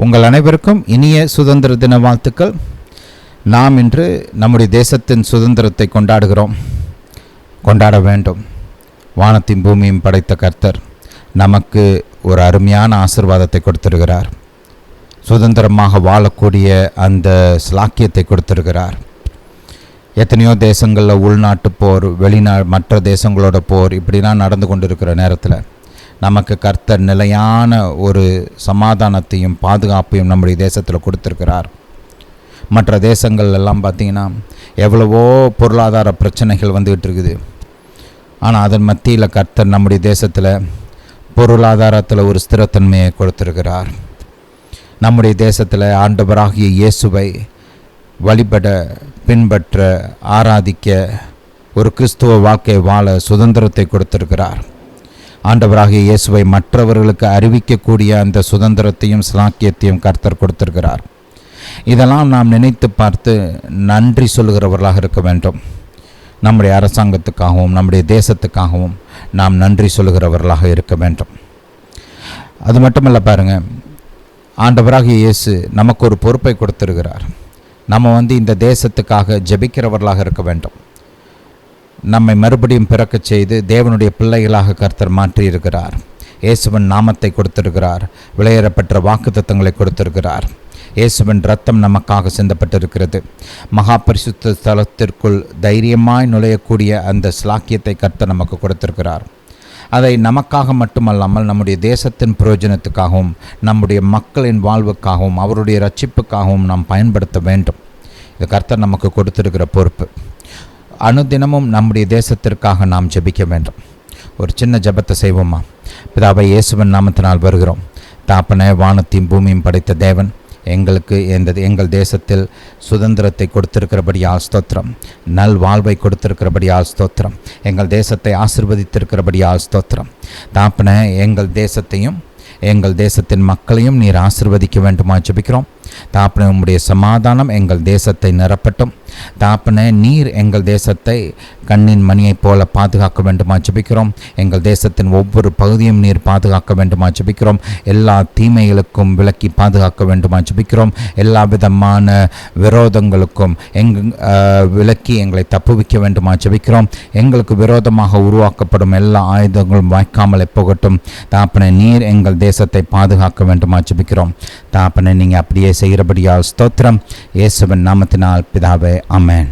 உங்கள் அனைவருக்கும் இனிய சுதந்திர தின வாழ்த்துக்கள். நாம் இன்று நம்முடைய தேசத்தின் சுதந்திரத்தை கொண்டாட வேண்டும். வானத்தையும் பூமியும் படைத்த கர்த்தர் நமக்கு ஒரு அருமையான ஆசீர்வாதத்தை கொடுத்திருக்கிறார். சுதந்திரமாக வாழக்கூடிய அந்த ஸ்லாக்கியத்தை கொடுத்திருக்கிறார். எத்தனையோ தேசங்களில் உள்நாட்டு போர், மற்ற தேசங்களோட போர் இப்படிலாம் நடந்து கொண்டிருக்கிற நேரத்தில் நமக்கு கர்த்தர் நிலையான ஒரு சமாதானத்தையும் பாதுகாப்பையும் நம்முடைய தேசத்தில் கொடுத்திருக்கிறார். மற்ற தேசங்கள் எல்லாம் பார்த்திங்கன்னா எவ்வளவோ பொருளாதார பிரச்சனைகள் வந்துகிட்டு இருக்குது. ஆனால் அதன் மத்தியில் கர்த்தர் நம்முடைய தேசத்தில் பொருளாதாரத்தில் ஒரு ஸ்திரத்தன்மையை கொடுத்திருக்கிறார். நம்முடைய தேசத்தில் ஆண்டவராகிய இயேசுவை வழிபட, பின்பற்ற, ஆராதிக்க, ஒரு கிறிஸ்துவ வாழ்க்கை வாழ சுதந்திரத்தை கொடுத்திருக்கிறார். ஆண்டவராகிய இயேசுவை மற்றவர்களுக்கு அறிவிக்கக்கூடிய அந்த சுதந்திரத்தையும் ஸ்லாக்கியத்தையும் கர்த்தர் கொடுத்திருக்கிறார். இதெல்லாம் நாம் நினைத்து பார்த்து நன்றி சொல்லுகிறவர்களாக இருக்க வேண்டும். நம்முடைய அரசாங்கத்துக்காகவும் நம்முடைய தேசத்துக்காகவும் நாம் நன்றி சொல்லுகிறவர்களாக இருக்க வேண்டும். அது மட்டுமல்ல, பாருங்கள், ஆண்டவராகிய இயேசு நமக்கு ஒரு பொறுப்பை கொடுத்திருக்கிறார். நம்ம இந்த தேசத்துக்காக ஜெபிக்கிறவர்களாக இருக்க வேண்டும். நம்மை மறுபடியும் பிறக்கச் செய்து தேவனுடைய பிள்ளைகளாக கர்த்தர் மாற்றியிருக்கிறார். இயேசுவின் நாமத்தை கொடுத்திருக்கிறார். விலையேறப்பட்ட வாக்குத்தத்தங்களை கொடுத்திருக்கிறார். இயேசுவின் இரத்தம் நமக்காக சிந்தப்பட்டிருக்கிறது. மகா பரிசுத்த ஸ்தலத்திற்குள் தைரியமாய் நுழையக்கூடிய அந்த ஸ்லாக்கியத்தை கர்த்தர் நமக்கு கொடுத்திருக்கிறார். அதை நமக்காக மட்டுமல்லாமல் நம்முடைய தேசத்தின் பிரயோஜனத்துக்காகவும் நம்முடைய மக்களின் வாழ்வுக்காகவும் அவருடைய ரட்சிப்புக்காகவும் நாம் பயன்படுத்த வேண்டும். இது கர்த்தர் நமக்கு கொடுத்திருக்கிற பொறுப்பு. அனுதினமும் நம்முடைய தேசத்திற்காக நாம் ஜெபிக்க வேண்டும். ஒரு சின்ன ஜெபத்தை செய்வோமா? பிதாவை, இயேசுவின் நாமத்தினால் வருகிறோம். தாப்பனே, வானத்தையும் பூமியும் படைத்த தேவன், எங்களுக்கு எங்கள் தேசத்தில் சுதந்திரத்தை கொடுத்திருக்கிறபடியால் ஸ்தோத்திரம். நல் வாழ்வை கொடுத்திருக்கிறபடியால் ஸ்தோத்திரம். எங்கள் தேசத்தை ஆசீர்வதித்திருக்கிறபடியால் ஸ்தோத்திரம். தாப்பனே, எங்கள் தேசத்தையும் எங்கள் தேசத்தின் மக்களையும் நீர் ஆசீர்வதிக்க வேண்டுமா ஜெபிக்கிறோம். தாப்பனே, உம்முடைய சமாதானம் எங்கள் தேசத்தை நிரப்பட்டும். தாப்பனே, நீர் எங்கள் தேசத்தை கண்ணின் மணியைப் போல பாதுகாக்க வேண்டுமா ஜெபிக்கிறோம். எங்கள் தேசத்தின் ஒவ்வொரு பகுதியும் நீர் பாதுகாக்க வேண்டுமா ஜெபிக்கிறோம். எல்லா தீமைகளுக்கும் விலக்கி பாதுகாக்க வேண்டுமா ஜெபிக்கிறோம். எல்லா விதமான விரோதங்களுக்கும் விலக்கி எங்களை தப்புவிக்க வேண்டுமா ஜெபிக்கிறோம். எங்களுக்கு விரோதமாக உருவாக்கப்படும் எல்லா ஆயுதங்களும் வாய்க்காமலே போகட்டும். தாப்பனே, நீர் எங்கள் தேசத்தை பாதுகாக்க வேண்டுமா ஜெபிக்கிறோம். தாப்பனே, நீங்கள் அப்படியே செய்கிறபடியால் ஸ்தோத்திரம். இயேசுவின் நாமத்தினால் பிதாவே, ஆமென்.